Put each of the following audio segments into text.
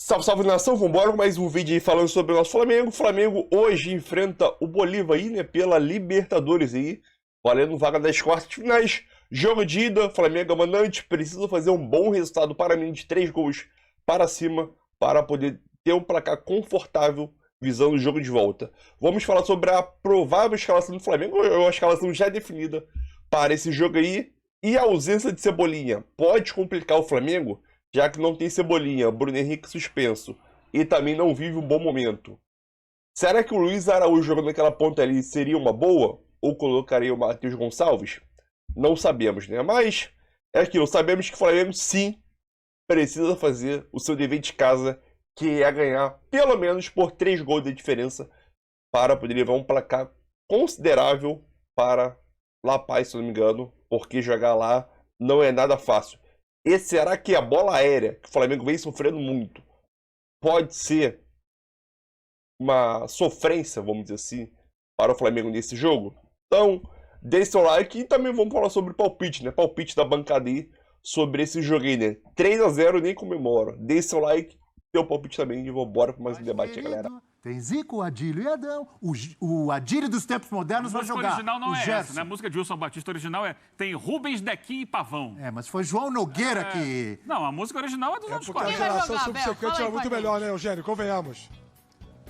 Salve, salve nação, vambora com mais um vídeo aí falando sobre o nosso Flamengo. O Flamengo hoje enfrenta o Bolívar aí, né, pela Libertadores aí, valendo vaga das quartas de finais. Jogo de ida, Flamengo é mandante, precisa fazer um bom resultado para mim de 3 gols para cima, para poder ter um placar confortável visando o jogo de volta. Vamos falar sobre a provável escalação do Flamengo, ou a escalação já definida para esse jogo aí, e a ausência de Cebolinha pode complicar o Flamengo? Já que não tem Cebolinha, Bruno Henrique suspenso e também não vive um bom momento. Será que o Luiz Araújo jogando naquela ponta ali seria uma boa? Ou colocaria o Matheus Gonçalves? Não sabemos, né? Mas é aquilo, sabemos que o Flamengo sim precisa fazer o seu dever de casa, que é ganhar pelo menos por 3 gols de diferença para poder levar um placar considerável para La Paz, se não me engano, porque jogar lá não é nada fácil. E será que a bola aérea, que o Flamengo vem sofrendo muito, pode ser uma sofrência, vamos dizer assim, para o Flamengo nesse jogo? Então, deixe seu like e também vamos falar sobre palpite, né? Palpite da bancada aí sobre esse jogo aí, né? 3-0 nem comemoro. Deixe seu like, seu palpite também e vambora para mais um debate, galera. Tem Zico, Adílio e Adão. O Adílio dos tempos modernos vai jogar. A música original não o é Gerson. essa, né? A música de Wilson Batista original tem Rubens, Dequim e Pavão. É, mas foi João Nogueira que... Não, a música original é dos anos Porque a 40. geração jogar, subsequente Bel? era muito melhor, né, Eugênio? Convenhamos.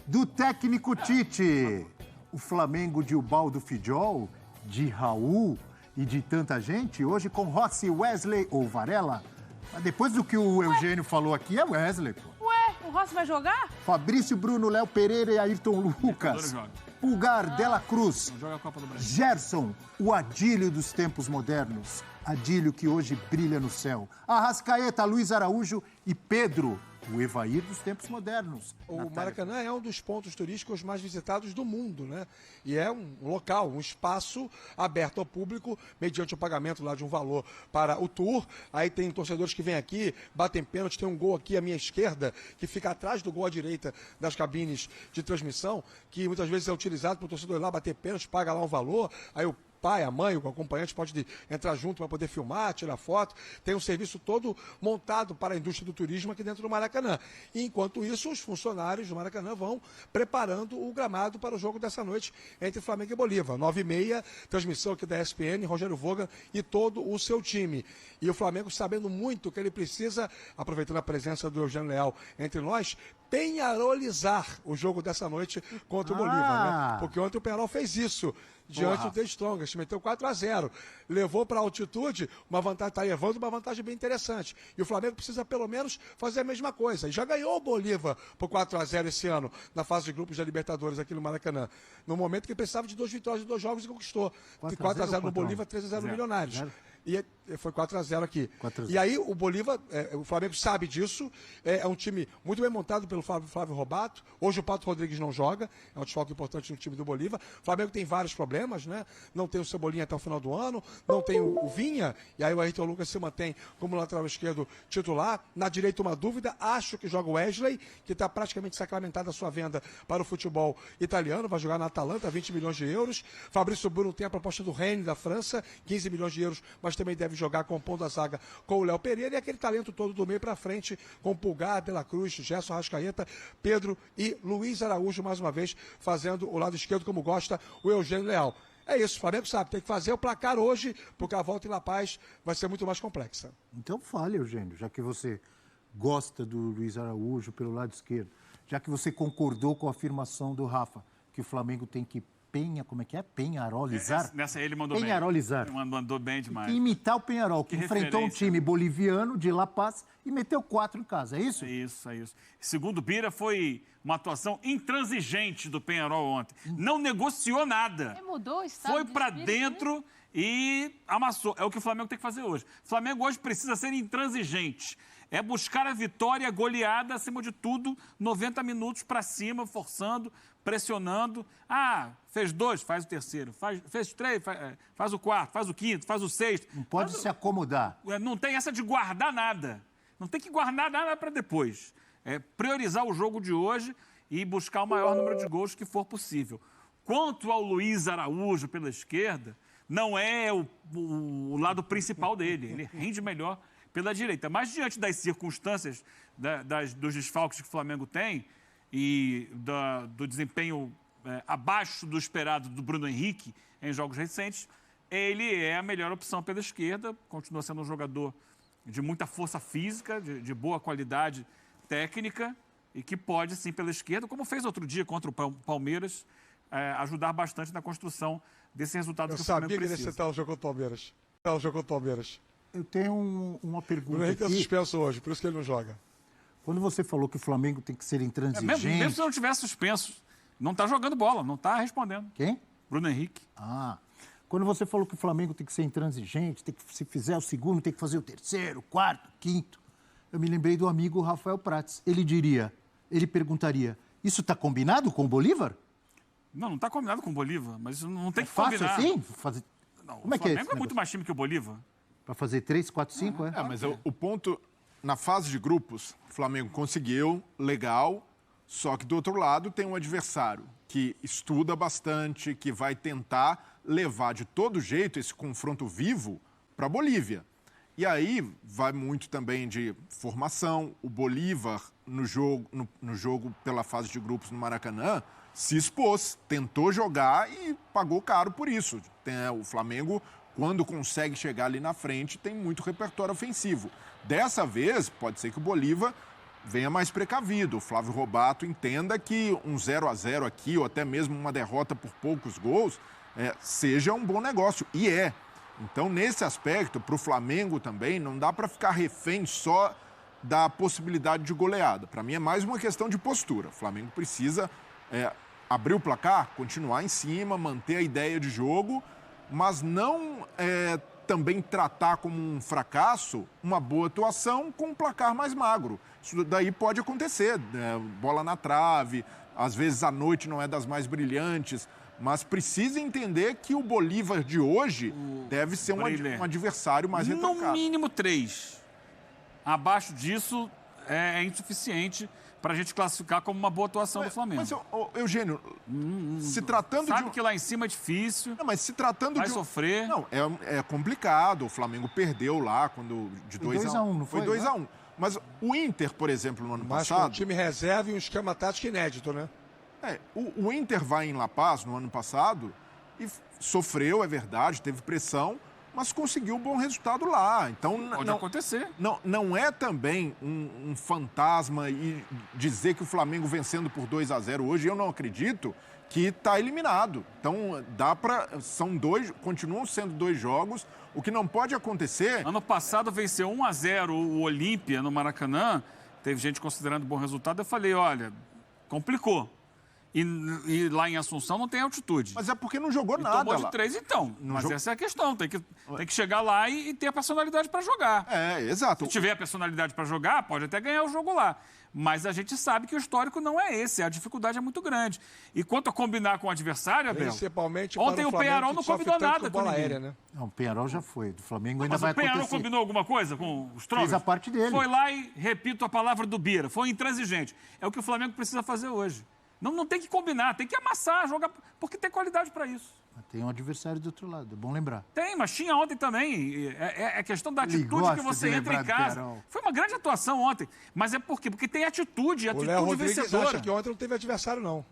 Do técnico Tite. O Flamengo de Ubaldo Fidjol, de Raul e de tanta gente, hoje com Rossi, Wesley ou Varela. Mas depois do que o Eugênio falou aqui, é Wesley, pô. Ué, o Rossi vai jogar? Fabrício, Bruno, Léo Pereira e Ayrton Lucas. joga. Pulgar, Dela Cruz. Joga a Copa do Brasil. Gerson, o Adílio dos tempos modernos. Adílio que hoje brilha no céu. Arrascaeta, Luiz Araújo e Pedro, o Evair dos tempos modernos. O Maracanã é um dos pontos turísticos mais visitados do mundo, né? E é um local, um espaço aberto ao público, mediante o pagamento lá de um valor para o tour. Aí tem torcedores que vêm aqui, batem pênalti, tem um gol aqui à minha esquerda, que fica atrás do gol à direita das cabines de transmissão, que muitas vezes é utilizado para o torcedor ir lá bater pênalti, paga lá um valor, aí o pai, a mãe, o acompanhante pode entrar junto para poder filmar, tirar foto. Tem um serviço todo montado para a indústria do turismo aqui dentro do Maracanã. E, enquanto isso, os funcionários do Maracanã vão preparando o gramado para o jogo dessa noite entre Flamengo e Bolívar. 9h30, transmissão aqui da ESPN, Rogério Vogan e todo o seu time. E o Flamengo sabendo muito que ele precisa, aproveitando a presença do Eugênio Leal entre nós, penharolizar o jogo dessa noite contra o Bolívar, né? Porque ontem o Penharol fez isso diante do The Strongest, meteu 4-0, levou para a altitude, uma vantagem, está levando uma vantagem bem interessante. E o Flamengo precisa pelo menos fazer a mesma coisa. E já ganhou o Bolívar por 4-0 esse ano, na fase de grupos da Libertadores aqui no Maracanã. No momento que precisava de 2 vitórias de 2 jogos e conquistou. 4-0 no Bolívar, 3-0 no Milionários. E foi 4-0 aqui. 4-0. E aí o Bolívar, o Flamengo sabe disso, é um time muito bem montado pelo Flávio Robato. Hoje o Pato Rodrigues não joga, é um desfalque importante no time do Bolívar. O Flamengo tem vários problemas, né? Não tem o Cebolinha até o final do ano, não tem o Vinha, e aí o Ayrton Lucas se mantém como lateral esquerdo titular. Na direita uma dúvida, acho que joga o Wesley, que está praticamente sacramentada a sua venda para o futebol italiano, vai jogar na Atalanta, 20 milhões de euros. Fabrício Bruno tem a proposta do Rennes da França, 15 milhões de euros, mas também deve jogar compondo a zaga com o Léo Pereira e aquele talento todo do meio para frente com Pulgar, Dela Cruz, Gerson, Arrascaeta, Pedro e Luiz Araújo, mais uma vez, fazendo o lado esquerdo como gosta o Eugênio Leal. É isso, o Flamengo sabe, tem que fazer o placar hoje, porque a volta em La Paz vai ser muito mais complexa. Então fale, Eugênio, já que você gosta do Luiz Araújo pelo lado esquerdo, já que você concordou com a afirmação do Rafa, que o Flamengo tem que penharolizar? Nessa aí ele mandou penharolizar. bem. Ele mandou bem demais. E imitar o Penharol, que enfrentou um referência. time boliviano de La Paz e meteu 4 em casa, é isso? É isso. Segundo Bira, foi uma atuação intransigente do Penharol ontem. Não negociou nada. Ele mudou o estado Foi de para espírito, dentro né? e amassou. É o que o Flamengo tem que fazer hoje. O Flamengo hoje precisa ser intransigente. É buscar a vitória goleada, acima de tudo, 90 minutos para cima, forçando, pressionando. Ah, fez 2, faz o terceiro. Fez 3, faz o quarto, faz o quinto, faz o sexto. Não pode se acomodar. Não tem essa de guardar nada. Não tem que guardar nada para depois. É priorizar o jogo de hoje e buscar o maior número de gols que for possível. Quanto ao Luiz Araújo pela esquerda, não é o lado principal dele. Ele rende melhor pela direita. Mas diante das circunstâncias dos desfalques que o Flamengo tem e do desempenho abaixo do esperado do Bruno Henrique em jogos recentes, ele é a melhor opção pela esquerda, continua sendo um jogador de muita força física, de boa qualidade técnica e que pode, sim, pela esquerda, como fez outro dia contra o Palmeiras, ajudar bastante na construção desse resultado que o Flamengo precisa. Eu sabia que ele ia citar o jogo contra o Palmeiras. Eu tenho uma O pergunta Henrique está aqui. suspenso hoje, por isso que ele não joga. Quando você falou que o Flamengo tem que ser intransigente... Mesmo se não tivesse suspenso, não está jogando bola, não está respondendo. Quem? Bruno Henrique. Quando você falou que o Flamengo tem que ser intransigente, tem que, se fizer o segundo, tem que fazer o terceiro, quarto, quinto, eu me lembrei do amigo Rafael Prats. Ele perguntaria, isso está combinado com o Bolívar? Não está combinado com o Bolívar, mas não tem que Fácil combinar. assim? Não, Como é o que é Flamengo esse é muito mais time que o Bolívar. Para fazer 3, 4, 5, é? Mas o ponto, na fase de grupos, o Flamengo conseguiu, legal, só que do outro lado tem um adversário que estuda bastante, que vai tentar levar de todo jeito esse confronto vivo para a Bolívia. E aí vai muito também de formação. O Bolívar, no jogo pela fase de grupos no Maracanã, se expôs, tentou jogar e pagou caro por isso. O Flamengo, quando consegue chegar ali na frente, tem muito repertório ofensivo. Dessa vez, pode ser que o Bolívar venha mais precavido. O Flávio Robato entenda que um 0-0 aqui, ou até mesmo uma derrota por poucos gols, seja um bom negócio. E é. Então, nesse aspecto, para o Flamengo também, não dá para ficar refém só da possibilidade de goleada. Para mim, é mais uma questão de postura. O Flamengo precisa abrir o placar, continuar em cima, manter a ideia de jogo, mas não também tratar como um fracasso uma boa atuação com um placar mais magro. Isso daí pode acontecer, bola na trave, às vezes a noite não é das mais brilhantes, mas precisa entender que o Bolívar de hoje deve ser um adversário mais retocado. No mínimo 3. Abaixo disso é insuficiente para a gente classificar como uma boa atuação do Flamengo. Mas, Eugênio, se tratando Sabe que lá em cima é difícil. Não, mas se tratando vai sofrer. Não, é complicado. O Flamengo perdeu lá de 2-1. Não foi? Foi 2-1. Mas o Inter, por exemplo, no ano Mas passado... com um time reserva e um esquema tático inédito, né? O Inter vai em La Paz no ano passado e sofreu, é verdade, teve pressão, mas conseguiu um bom resultado lá. Então, pode acontecer. Não é também um fantasma e dizer que o Flamengo vencendo por 2-0 hoje, eu não acredito que está eliminado. Então, continuam sendo 2 jogos. O que não pode acontecer... Ano passado venceu 1-0 o Olímpia no Maracanã. Teve gente considerando bom resultado. Eu falei, olha, complicou. E lá em Assunção não tem altitude. Mas é porque não jogou nada tomou lá. de 3, então. Mas essa é a questão. Tem que chegar lá e ter a personalidade para jogar. Exato. Se tiver a personalidade para jogar, pode até ganhar o jogo lá. Mas a gente sabe que o histórico não é esse. A dificuldade é muito grande. E quanto a combinar com o adversário, Abel... Principalmente ontem o Penharol não combinou nada com bola ninguém. aérea, né? Não, o Penharol já foi. Do Flamengo ainda Mas vai o Penharol acontecer. combinou alguma coisa com os troncos? Fez a parte dele. Foi lá e, repito a palavra do Bira, foi intransigente. É o que o Flamengo precisa fazer hoje. Não tem que combinar, tem que amassar, jogar, porque tem qualidade para isso. Tem um adversário do outro lado, é bom lembrar. Tem, mas tinha ontem também. É questão da Ele atitude gosta que você de entra em lembrar do casa. Penharol. Foi uma grande atuação ontem. Mas é por quê? Porque tem atitude O Léo Rodrigues vencedora. acha que ontem não teve adversário, não.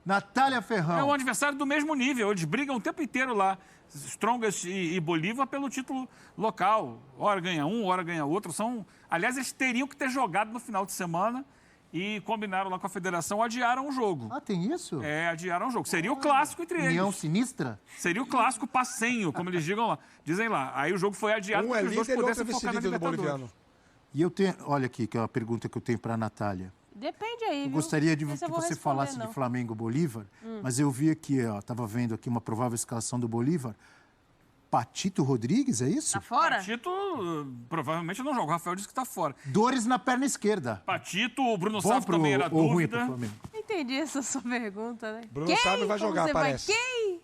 Natália Ferrão. É um adversário do mesmo nível. Eles brigam o tempo inteiro lá. Strongest e Bolívar pelo título local. Hora ganha um, hora ganha outro. Aliás, eles teriam que ter jogado no final de semana e combinaram lá com a federação, adiaram o jogo. Tem isso? Adiaram o jogo. Seria o clássico entre eles. União sinistra? Seria o clássico passenho, como eles dizem lá. Aí o jogo foi adiado Um é para que os dois líder e outro é pudessem focar na vice-líder do Libertadores. boliviano. E eu tenho, olha aqui, que é uma pergunta que eu tenho para a Natália. Depende aí, Eu viu? gostaria de Não sei se que eu vou você responder, falasse não. de Flamengo Bolívar, mas eu vi aqui, estava vendo aqui uma provável escalação do Bolívar. Patito Rodrigues, é isso? Tá fora? Patito provavelmente não joga. O Rafael disse que está fora. Dores na perna esquerda. Patito, o Bruno Bom Sávio também era ou ruim dúvida. pro Flamengo? Entendi essa sua pergunta, né? Bruno Sávio vai Como jogar, você parece. Quem?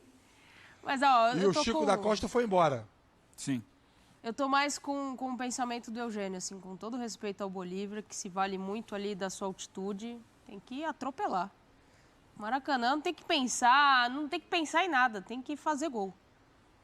Mas, ó, E eu o tô Chico com... da Costa foi embora. Sim. Eu tô mais com o pensamento do Eugênio, assim, com todo respeito ao Bolívar, que se vale muito ali da sua altitude, tem que atropelar. Maracanã não tem que pensar em nada, tem que fazer gol.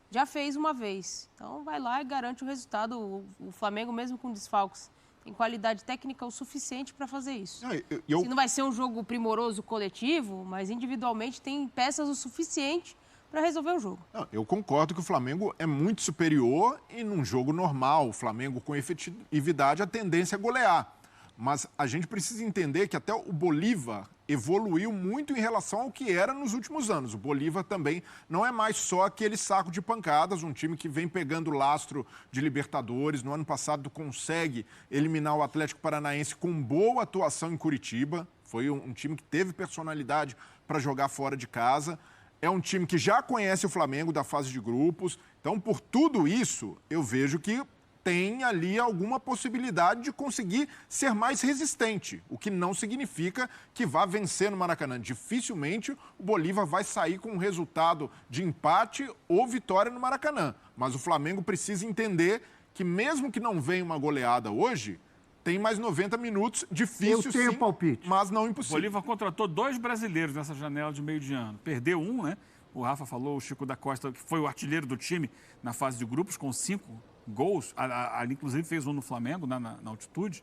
Já fez uma vez. Então vai lá e garante o resultado. O Flamengo, mesmo com desfalques, Tem qualidade técnica o suficiente para fazer isso. Eu- Se não vai ser um jogo primoroso coletivo, mas individualmente tem peças o suficiente para resolver o jogo. Não, eu concordo que o Flamengo é muito superior e num jogo normal, o Flamengo com efetividade, a tendência é golear. Mas a gente precisa entender que até o Bolívar evoluiu muito em relação ao que era nos últimos anos. O Bolívar também não é mais só aquele saco de pancadas, um time que vem pegando lastro de Libertadores. No ano passado consegue eliminar o Atlético Paranaense com boa atuação em Curitiba. Foi um time que teve personalidade para jogar fora de casa. É um time que já conhece o Flamengo da fase de grupos. Então, por tudo isso, eu vejo que tem ali alguma possibilidade de conseguir ser mais resistente, o que não significa que vá vencer no Maracanã. Dificilmente o Bolívar vai sair com um resultado de empate ou vitória no Maracanã. Mas o Flamengo precisa entender que mesmo que não venha uma goleada hoje, tem mais 90 minutos, difícil Eu tenho sim, palpite. mas não O impossível. Bolívar contratou 2 brasileiros nessa janela de meio de ano. Perdeu um, né? O Rafa falou, o Chico da Costa, que foi o artilheiro do time na fase de grupos, com 5 gols. Ali, inclusive, fez um no Flamengo, na altitude.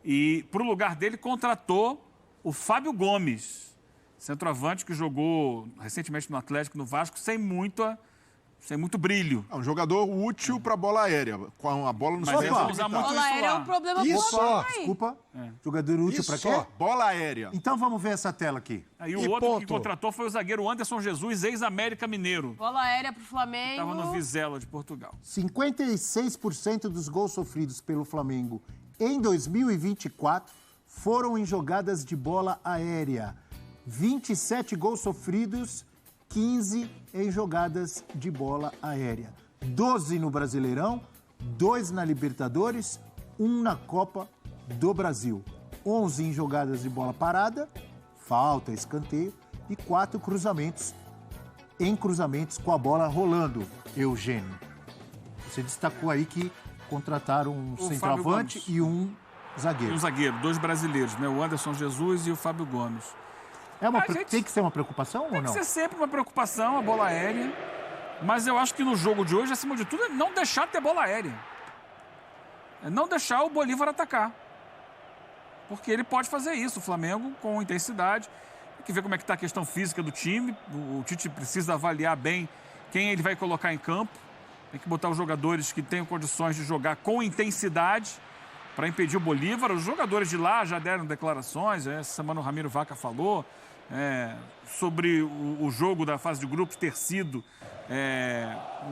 E, para o lugar dele, contratou o Fábio Gomes, centroavante que jogou recentemente no Atlético, no Vasco, sem muito brilho. É um jogador útil para bola aérea, com a bola no Mas eles vão seu usar muito Bola isso aérea é lá. um problema Isso pro Flamengo aí. Desculpa. Jogador útil Isso para só. quê? bola aérea. Então vamos ver essa tela aqui. Aí o E outro que ponto. contratou foi o zagueiro Anderson Jesus, ex-América Mineiro. Bola aérea pro Flamengo. Estava no Vizela de Portugal. 56% dos gols sofridos pelo Flamengo em 2024 foram em jogadas de bola aérea. 27 gols sofridos, 15 em jogadas de bola aérea. 12 no Brasileirão, 2 na Libertadores, 1 na Copa do Brasil. 11 em jogadas de bola parada, falta, escanteio, e 4 cruzamentos em cruzamentos com a bola rolando, Eugênio. Você destacou aí que contrataram um Fábio centroavante Gomes. e um E zagueiro. um zagueiro, 2 brasileiros, né? O Anderson Jesus e o Fábio Gomes. gente- Tem que ser uma preocupação ou Tem não? que ser sempre uma preocupação a bola aérea. Mas eu acho que no jogo de hoje, acima de tudo, é não deixar de ter bola aérea. É não deixar o Bolívar atacar. Porque ele pode fazer isso, o Flamengo, com intensidade. Tem que ver como é que está a questão física do time. O Tite precisa avaliar bem quem ele vai colocar em campo. Tem que botar os jogadores que tenham condições de jogar com intensidade para impedir o Bolívar. Os jogadores de lá já deram declarações, essa semana o Ramiro Vaca falou, sobre o jogo da fase de grupos ter sido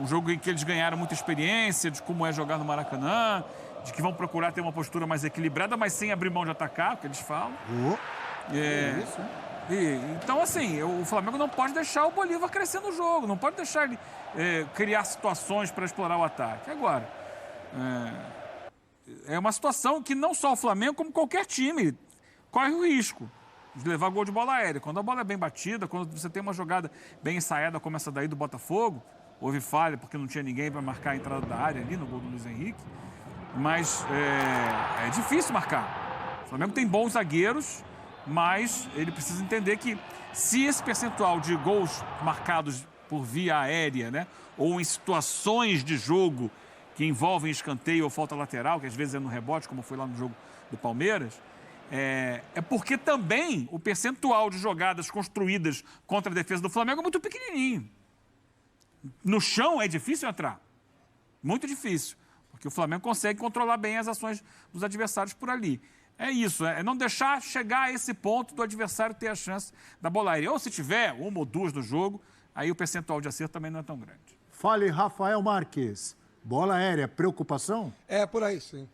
um jogo em que eles ganharam muita experiência de como é jogar no Maracanã, de que vão procurar ter uma postura mais equilibrada, mas sem abrir mão de atacar, o que eles falam. Então, assim, o Flamengo não pode deixar o Bolívar crescer no jogo, não pode deixar ele criar situações para explorar o ataque. Agora, é uma situação que não só o Flamengo, como qualquer time, corre o risco de levar gol de bola aérea. Quando a bola é bem batida, quando você tem uma jogada bem ensaiada como essa daí do Botafogo, houve falha porque não tinha ninguém para marcar a entrada da área ali no gol do Luiz Henrique, mas é difícil marcar. O Flamengo tem bons zagueiros, mas ele precisa entender que se esse percentual de gols marcados por via aérea, né, ou em situações de jogo que envolvem escanteio ou falta lateral, que às vezes é no rebote, como foi lá no jogo do Palmeiras, é porque também o percentual de jogadas construídas contra a defesa do Flamengo é muito pequenininho. No chão é difícil entrar. Muito difícil. Porque o Flamengo consegue controlar bem as ações dos adversários por ali. É isso, é não deixar chegar a esse ponto do adversário ter a chance da bola aérea. Ou se tiver uma ou duas no jogo, aí o percentual de acerto também não é tão grande. Fale, Rafael Marques. Bola aérea, preocupação? É por aí, sim.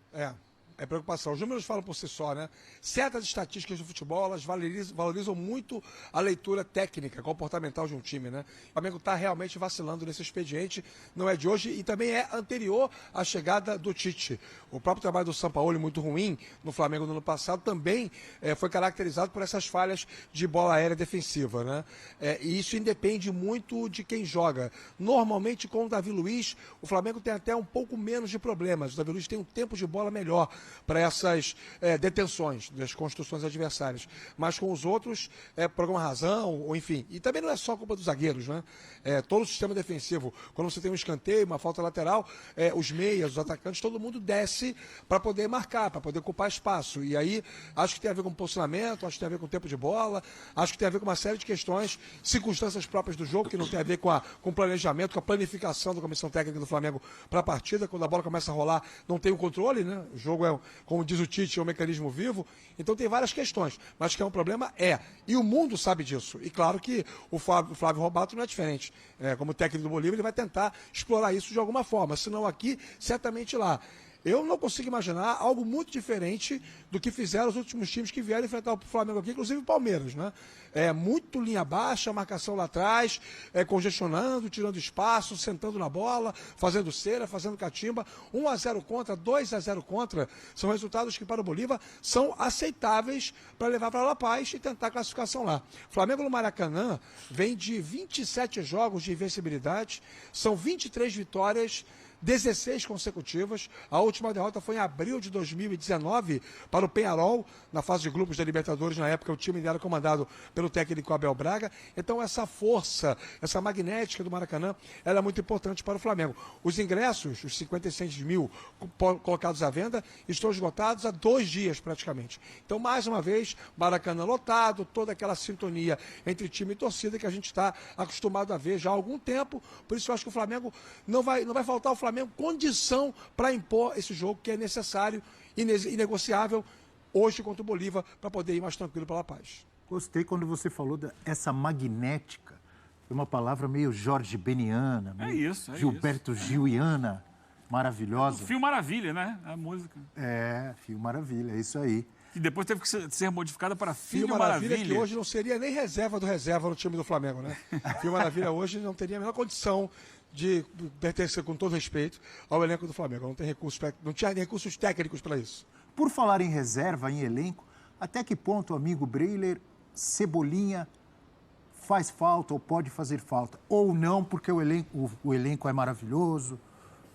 É preocupação. Os números falam por si só, né? Certas estatísticas do futebol, elas valorizam muito a leitura técnica, comportamental de um time, né? O Flamengo está realmente vacilando nesse expediente, não é de hoje, e também é anterior à chegada do Tite. O próprio trabalho do Sampaoli, muito ruim, no Flamengo no ano passado, também foi caracterizado por essas falhas de bola aérea defensiva, né? E isso independe muito de quem joga. Normalmente, com o Davi Luiz, o Flamengo tem até um pouco menos de problemas. O Davi Luiz tem um tempo de bola melhor. para essas detenções das construções adversárias. Mas com os outros, por alguma razão, ou enfim. E também não é só culpa dos zagueiros, né? Todo o sistema defensivo, quando você tem um escanteio, uma falta lateral, os meias, os atacantes, todo mundo desce para poder marcar, para poder ocupar espaço. E aí, acho que tem a ver com posicionamento, acho que tem a ver com tempo de bola, acho que tem a ver com uma série de questões, circunstâncias próprias do jogo, que não tem a ver com o planejamento, com a planificação da comissão técnica do Flamengo para a partida. Quando a bola começa a rolar, não tem o controle, né? O jogo como diz o Tite, é um mecanismo vivo. Então tem várias questões, mas que é um problema, e o mundo sabe disso. E claro que o Flávio Robato não é diferente. Como técnico do Bolívar, ele vai tentar explorar isso de alguma forma, se não aqui, certamente lá. Eu não consigo imaginar algo muito diferente do que fizeram os últimos times que vieram enfrentar o Flamengo aqui, inclusive o Palmeiras, né? Muito linha baixa, marcação lá atrás, congestionando, tirando espaço, sentando na bola, fazendo cera, fazendo catimba. 1-0 contra, 2-0 contra, são resultados que para o Bolívar são aceitáveis para levar para La Paz e tentar a classificação lá. Flamengo no Maracanã vem de 27 jogos de invencibilidade, são 23 vitórias, 16 consecutivas. A última derrota foi em abril de 2019 para o Peñarol, na fase de grupos da Libertadores. Na época, o time era comandado pelo técnico Abel Braga. Então, essa força, essa magnética do Maracanã, ela é muito importante para o Flamengo. Os ingressos, os 56 mil colocados à venda, estão esgotados há 2 dias, praticamente. Então, mais uma vez, Maracanã lotado, toda aquela sintonia entre time e torcida que a gente está acostumado a ver já há algum tempo. Por isso, eu acho que o Flamengo não vai faltar o Flamengo condição para impor esse jogo que é necessário e inegociável hoje contra o Bolívar para poder ir mais tranquilo pela paz. Gostei quando você falou dessa magnética. Foi uma palavra meio Jorge Beniana, meio Gilberto Giliana, maravilhosa. Fio Maravilha, né? A música. Fio Maravilha, é isso aí. E depois teve que ser modificada para Filho Maravilha. Que hoje não seria nem reserva do reserva no time do Flamengo, né? Filho Maravilha hoje não teria a menor condição de pertencer, com todo respeito, ao elenco do Flamengo. Não tinha recursos técnicos para isso. Por falar em reserva, em elenco, até que ponto, amigo Breiler, Cebolinha faz falta ou pode fazer falta? Ou não, porque o elenco é maravilhoso,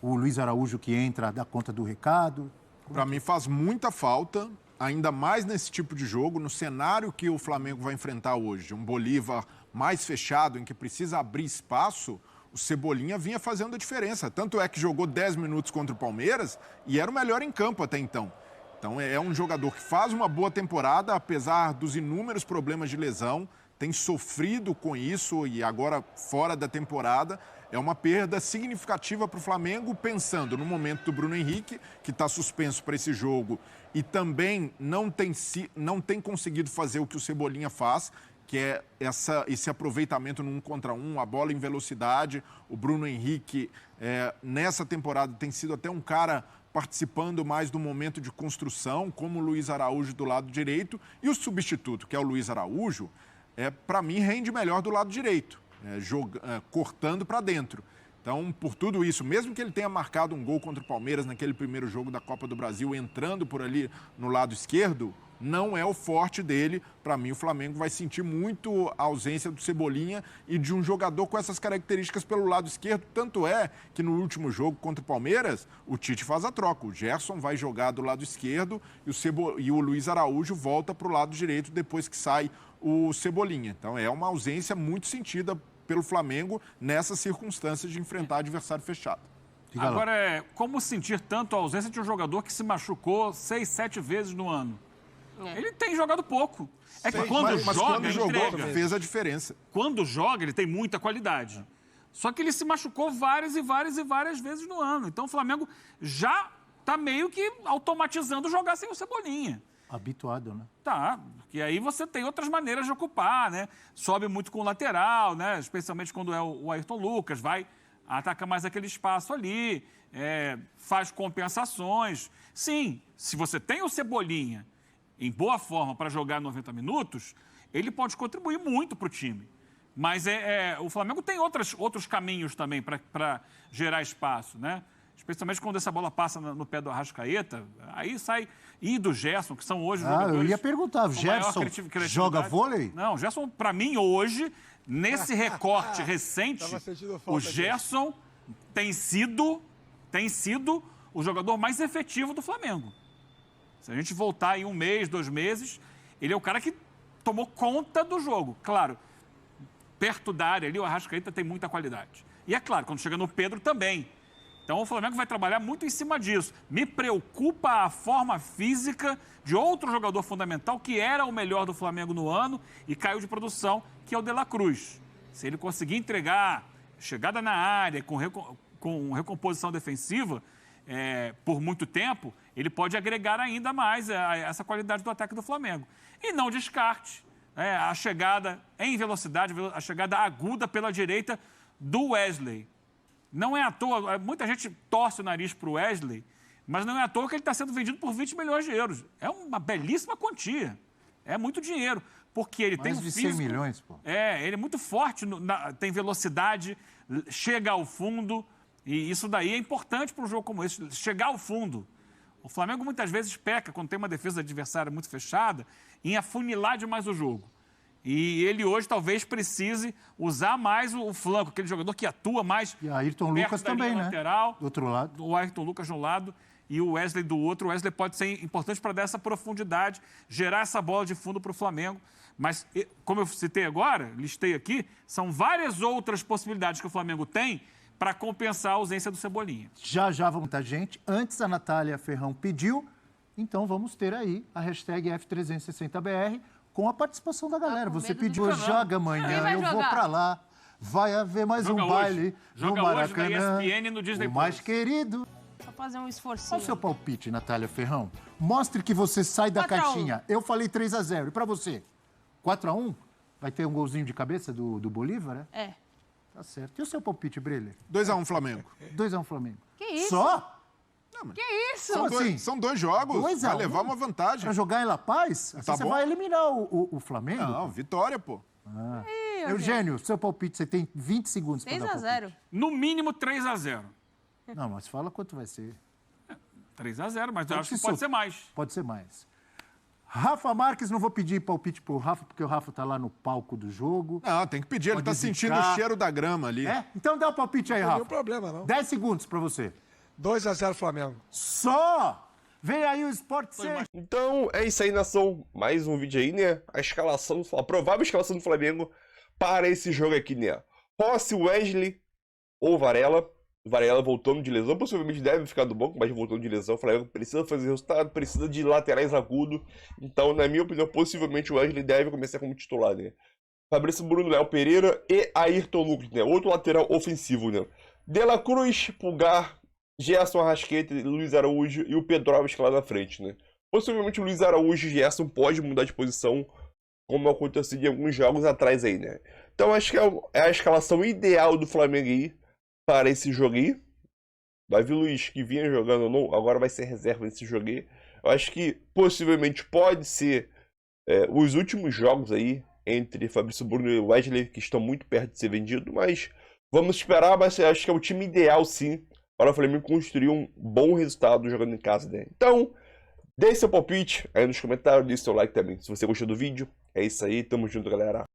o Luiz Araújo que entra dá conta do recado? Para mim faz muita falta, ainda mais nesse tipo de jogo, no cenário que o Flamengo vai enfrentar hoje. Um Bolívar mais fechado, em que precisa abrir espaço. O Cebolinha vinha fazendo a diferença. Tanto é que jogou 10 minutos contra o Palmeiras e era o melhor em campo até então. Então é um jogador que faz uma boa temporada, apesar dos inúmeros problemas de lesão, tem sofrido com isso e agora fora da temporada. É uma perda significativa para o Flamengo, pensando no momento do Bruno Henrique, que está suspenso para esse jogo e também não tem conseguido fazer o que o Cebolinha faz, que é esse aproveitamento no 1 contra 1, a bola em velocidade. O Bruno Henrique, nessa temporada, tem sido até um cara participando mais do momento de construção, como o Luiz Araújo do lado direito. E o substituto, que é o Luiz Araújo, para mim, rende melhor do lado direito, cortando para dentro. Então, por tudo isso, mesmo que ele tenha marcado um gol contra o Palmeiras naquele primeiro jogo da Copa do Brasil, entrando por ali no lado esquerdo, não é o forte dele. Para mim, o Flamengo vai sentir muito a ausência do Cebolinha e de um jogador com essas características pelo lado esquerdo. Tanto é que no último jogo contra o Palmeiras, o Tite faz a troca. O Gerson vai jogar do lado esquerdo e o Luiz Araújo volta para o lado direito depois que sai o Cebolinha. Então, é uma ausência muito sentida pelo Flamengo nessas circunstâncias de enfrentar adversário fechado. Agora, como sentir tanto a ausência de um jogador que se machucou 6, 7 vezes no ano? Ele tem jogado pouco. Mas quando jogou, fez a diferença. Quando joga, ele tem muita qualidade. Só que ele se machucou várias vezes no ano. Então o Flamengo já está meio que automatizando jogar sem o Cebolinha. Habituado, né? Tá, porque aí você tem outras maneiras de ocupar, né? Sobe muito com o lateral, né? Especialmente quando é o Ayrton Lucas, ataca mais aquele espaço ali, faz compensações. Sim, se você tem o Cebolinha em boa forma para jogar 90 minutos, ele pode contribuir muito para o time. Mas o Flamengo tem outros caminhos também para gerar espaço, né? Especialmente quando essa bola passa no pé do Arrascaeta, aí sai... E do Gerson, que são hoje os jogadores... eu ia perguntar, o Gerson joga vôlei? Não, o Gerson, para mim, hoje, nesse recorte recente, o Gerson tem sido o jogador mais efetivo do Flamengo. Se a gente voltar em 1 mês, 2 meses, ele é o cara que tomou conta do jogo. Claro, perto da área ali, o Arrascaeta tem muita qualidade. E é claro, quando chega no Pedro também. Então o Flamengo vai trabalhar muito em cima disso. Me preocupa a forma física de outro jogador fundamental que era o melhor do Flamengo no ano e caiu de produção, que é o De La Cruz. Se ele conseguir entregar chegada na área com recomposição defensiva por muito tempo, ele pode agregar ainda mais essa qualidade do ataque do Flamengo. E não descarte a chegada em velocidade, a chegada aguda pela direita do Wesley. Não é à toa, muita gente torce o nariz para o Wesley, mas não é à toa que ele está sendo vendido por 20 milhões de euros. É uma belíssima quantia. É muito dinheiro, porque ele tem um Mais de físico... 100 milhões, pô. Ele é muito forte, tem velocidade, chega ao fundo, e isso daí é importante para um jogo como esse, chegar ao fundo. O Flamengo muitas vezes peca, quando tem uma defesa adversária muito fechada, em afunilar demais o jogo. E ele hoje talvez precise usar mais o flanco, aquele jogador que atua mais. E Ayrton perto Lucas da linha também, né? lateral, Do outro lado. o Ayrton Lucas de um lado e o Wesley do outro. O Wesley pode ser importante para dar essa profundidade, gerar essa bola de fundo para o Flamengo. Mas, como eu citei agora, listei aqui, são várias outras possibilidades que o Flamengo tem para compensar a ausência do Cebolinha. Já vamos muita gente. Antes a Natália Ferrão pediu, então vamos ter aí a hashtag F360BR com a participação da galera. com Você medo pediu, do programa. joga Quem amanhã, vai eu vou jogar? pra lá. Vai haver mais Joga um hoje. baile Joga no hoje na Maracanã. ESPN e no Disney o mais Plus. querido. Só fazer um esforcinho. Qual o seu palpite, Natália Ferrão? Mostre que você sai da 4 a 1. caixinha. Eu falei 3-0. E pra você? 4-1? Vai ter um golzinho de cabeça do Bolívar, né? É. Tá certo. E o seu palpite, Brilha? 2-1 Flamengo. 2-1 Flamengo. Que isso? Só? Que isso? Como assim? São 2 jogos. 2 a Vai 1? levar uma vantagem. Pra jogar em La Paz? Assim Tá você bom. vai eliminar o Flamengo? Não, vitória, pô. Eugênio, seu palpite, você tem 20 segundos para dar o 6-0. No mínimo 3-0. palpite. Não, mas fala quanto vai ser. 3-0, mas eu acho que se pode sol- ser mais. Pode ser mais. Rafa Marques, não vou pedir palpite pro Rafa, porque o Rafa tá lá no palco do jogo. Não, tem que pedir. Ele Pode tá sentindo zicar. o cheiro da grama ali. É? Então dá o palpite aí, Não tem nenhum Rafa. problema, não. 10 segundos para você. 2-0 Flamengo. Só! Vem aí o Sport Center. Então, é isso aí, nação. Mais um vídeo aí, né? A escalação, a provável escalação do Flamengo para esse jogo aqui, né? Rossi, Wesley ou Varela. Varela voltando de lesão, possivelmente deve ficar do banco, mas voltando de lesão. O Flamengo precisa fazer resultado, precisa de laterais agudos. Então, na minha opinião, possivelmente o Wesley deve começar como titular, né? Fabrício Bruno, Léo Pereira e Ayrton Lucas, né? Outro lateral ofensivo, né? De La Cruz, Pulgar, Gerson Arrascaeta, Luiz Araújo e o Pedro Alves lá na frente, né? Possivelmente o Luiz Araújo e Gerson pode mudar de posição, como aconteceu em alguns jogos atrás aí, né? Então acho que é a escalação ideal do Flamengo aí para esse jogo aí. Davi Luiz, que vinha jogando ou não, agora vai ser reserva nesse jogo aí. Eu acho que possivelmente pode ser os últimos jogos aí entre Fabrício Bruno e Wesley, que estão muito perto de ser vendido, mas vamos esperar, mas eu acho que é o time ideal sim para o Flamengo construir um bom resultado jogando em casa, né? Então, deixe seu palpite aí nos comentários, deixe seu like também se você gostou do vídeo. É isso aí, tamo junto, galera.